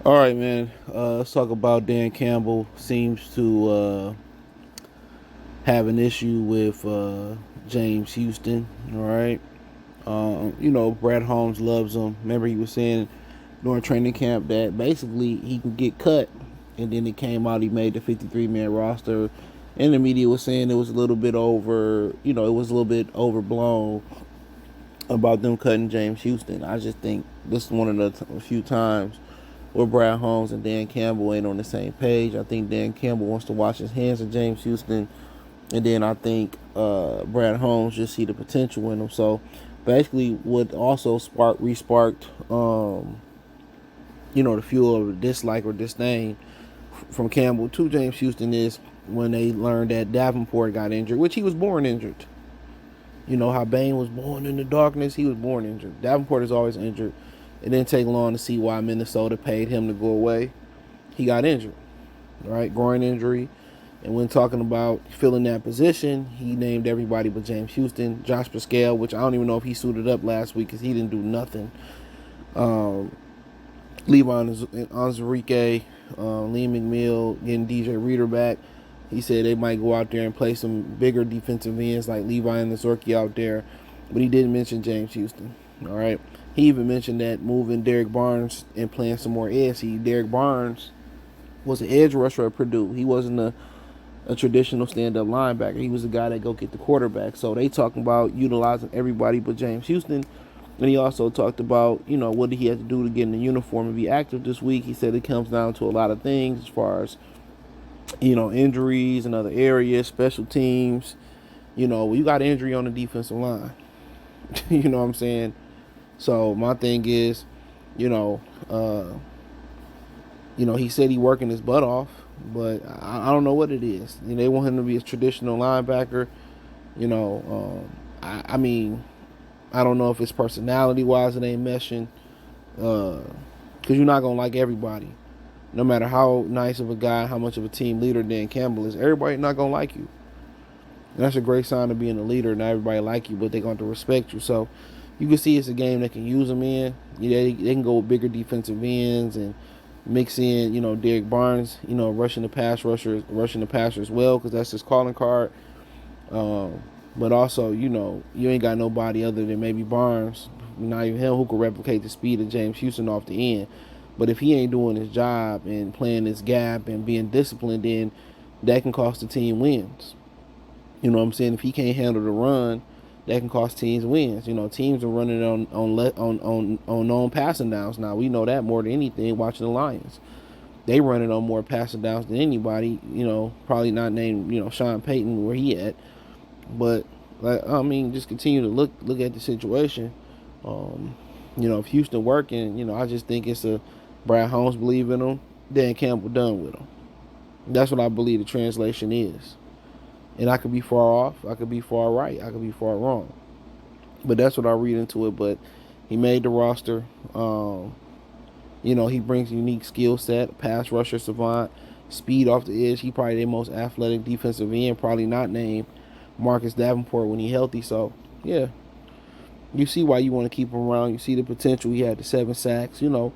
All right, man. Let's talk about Dan Campbell. Seems to have an issue with James Houston. All right. Brad Holmes loves him. Remember, he was saying during training camp that basically he can get cut, and then it came out he made the 53-man roster, and the media was saying it was a little bit over. It was a little bit overblown about them cutting James Houston. I just think this is one of the few times where Brad Holmes and Dan Campbell ain't on the same page. I think Dan Campbell wants to wash his hands of James Houston, and then I think Brad Holmes just see the potential in him. So basically, what also re-sparked, the fuel of dislike or disdain from Campbell to James Houston is when they learned that Davenport got injured, which he was born injured. You know how Bane was born in the darkness? He was born injured. Davenport is always injured. It didn't take long to see why Minnesota paid him to go away. He got injured, right? Groin injury. And when talking about filling that position, he named everybody but James Houston. Josh Pascal, which I don't even know if he suited up last week because he didn't do nothing. Levi Onwuzurike, Lee McMill, getting DJ Reader back. He said they might go out there and play some bigger defensive ends like Levi and Nazorki out there. But he didn't mention James Houston. All right. He even mentioned that moving Derek Barnes and playing some more edge. See, Derek Barnes was an edge rusher at Purdue. He wasn't a traditional stand-up linebacker. He was the guy that go get the quarterback. So they talking about utilizing everybody but James Houston. And he also talked about, what he had to do to get in the uniform and be active this week. He said it comes down to a lot of things as far as, injuries in other areas, special teams. You got injury on the defensive line. You know what I'm saying? So my thing is, he said he working his butt off, but I don't know what it is. They want him to be a traditional linebacker. I mean, I don't know if it's personality wise it ain't meshing, because you're not gonna like everybody, no matter how nice of a guy, how much of a team leader Dan Campbell is. Everybody not gonna like you. And that's a great sign of being a leader. Not everybody like you, but they're going to respect you. So you can see it's a game that can use them in. They can go with bigger defensive ends and mix in, Derek Barnes, rushing the passer as well, because that's his calling card. But also, you ain't got nobody other than maybe Barnes, not even him, who can replicate the speed of James Houston off the end. But if he ain't doing his job and playing his gap and being disciplined, then that can cost the team wins. You know what I'm saying? If he can't handle the run, that can cost teams wins. Teams are running on known passing downs now. We know that more than anything. Watching the Lions, they running on more passing downs than anybody. Probably not named Sean Payton where he at, but just continue to look at the situation. If Houston working, I just think it's a Brad Holmes believe in him, Dan Campbell done with him. That's what I believe the translation is. And I could be far off, I could be far right, I could be far wrong. But that's what I read into it. But he made the roster. He brings a unique skill set, pass rusher savant, speed off the edge. He probably the most athletic defensive end, probably not named Marcus Davenport when he healthy. So, yeah, you see why you want to keep him around. You see the potential. He had the 7 sacks, And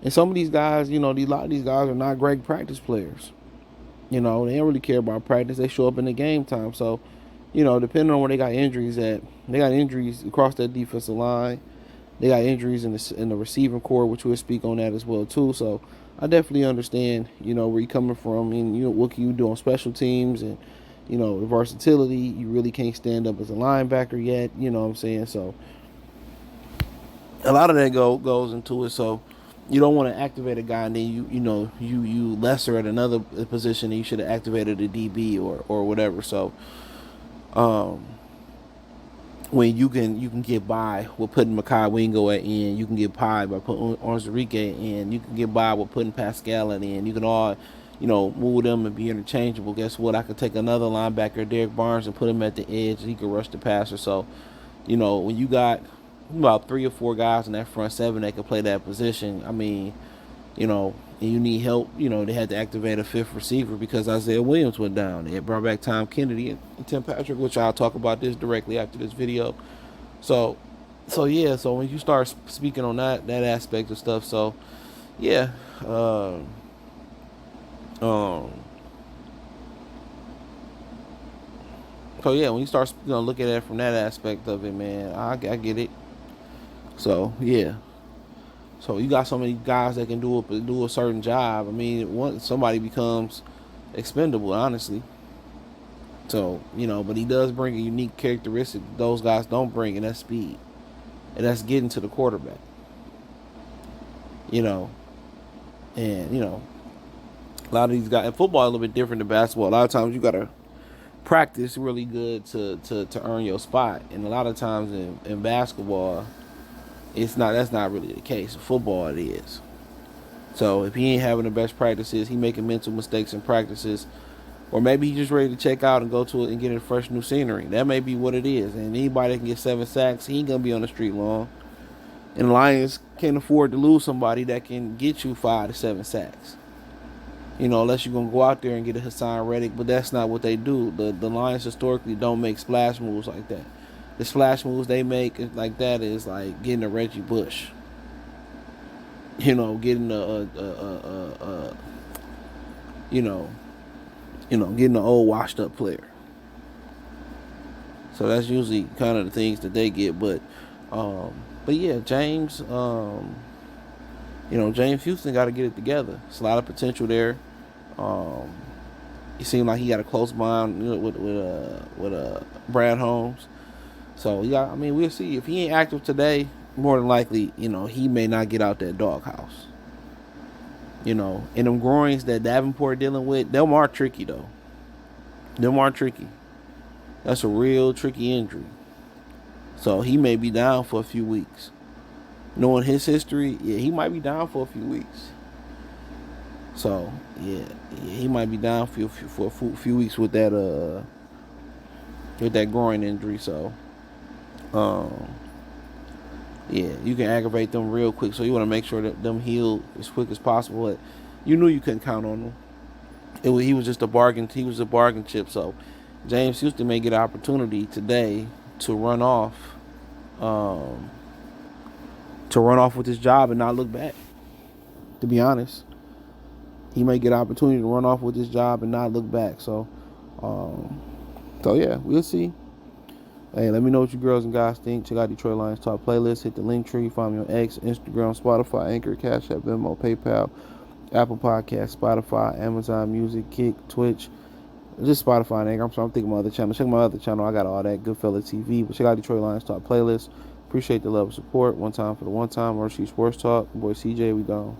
some of these guys, a lot of these guys are not great practice players. They don't really care about practice. They show up in the game time. So, depending on where they got injuries at, they got injuries across that defensive line. They got injuries in the receiving core, which we'll speak on that as well too. So, I definitely understand, where you're coming from, and what can you do on special teams, and the versatility. You really can't stand up as a linebacker yet. You know what I'm saying? So, a lot of that goes into it. So, you don't want to activate a guy and then you lesser at another position and you should have activated a DB or whatever. So when you can get by with putting Makai Wingo at end, you can get by putting Onwuzurike in, you can get by with putting Pascal at end. You can all move them and be interchangeable. Guess what? I could take another linebacker, Derek Barnes, and put him at the edge. He could rush the passer. So when you got about 3 or 4 guys in that front 7 that could play that position, and you need help, they had to activate a 5th receiver because Isaiah Williams went down. They brought back Tom Kennedy and Tim Patrick, which I'll talk about this directly after this video. So when you start speaking on that aspect of stuff, so yeah. Um. So yeah, when you start looking at it from that aspect of it, man, I get it. So yeah. So you got so many guys that can do a certain job. I mean, once somebody becomes expendable, honestly. So but he does bring a unique characteristic those guys don't bring, and that's speed, and that's getting to the quarterback. You know, and a lot of these guys in football are a little bit different than basketball. A lot of times you gotta practice really good to earn your spot, and a lot of times in basketball, that's not really the case. In football, it is. So if he ain't having the best practices, he making mental mistakes in practices, or maybe he's just ready to check out and go to it and get a fresh new scenery. That may be what it is. And anybody that can get 7 sacks, he ain't gonna be on the street long. And the Lions can't afford to lose somebody that can get you 5 to 7 sacks. Unless you're gonna go out there and get a Hassan Reddick, but that's not what they do. The Lions historically don't make splash moves like that. The splash moves they make like that is like getting a Reggie Bush. Getting you know, getting an old washed up player. So that's usually kind of the things that they get. But yeah, James, James Houston got to get it together. It's a lot of potential there. Um, he seemed like he got a close bond with Brad Holmes. So we'll see if he ain't active today. More than likely, he may not get out that doghouse. And them groins that Davenport dealing with, them are tricky though. Them are tricky. That's a real tricky injury. So he may be down for a few weeks. Knowing his history, yeah, he might be down for a few weeks. So yeah, he might be down for a few weeks with that groin injury. So um, yeah, you can aggravate them real quick. So you want to make sure that them heal as quick as possible. But you knew you couldn't count on them. He was just a bargain. He was a bargain chip. So James Houston may get an opportunity today to run off, um, with his job and not look back. To be honest, he may get an opportunity to run off with his job and not look back. Um, so yeah, we'll see. Hey, let me know what you girls and guys think. Check out Detroit Lions Talk playlist. Hit the link tree. Find me on X, Instagram, Spotify, Anchor, Cash App, Venmo, PayPal, Apple Podcasts, Spotify, Amazon Music, Kick, Twitch. Just Spotify and Anchor. I'm thinking my other channel. Check my other channel. I got all that Goodfella TV. But check out Detroit Lions Talk playlist. Appreciate the love and support. One time for the one time. Mercy Sports Talk. Boy CJ, we gone.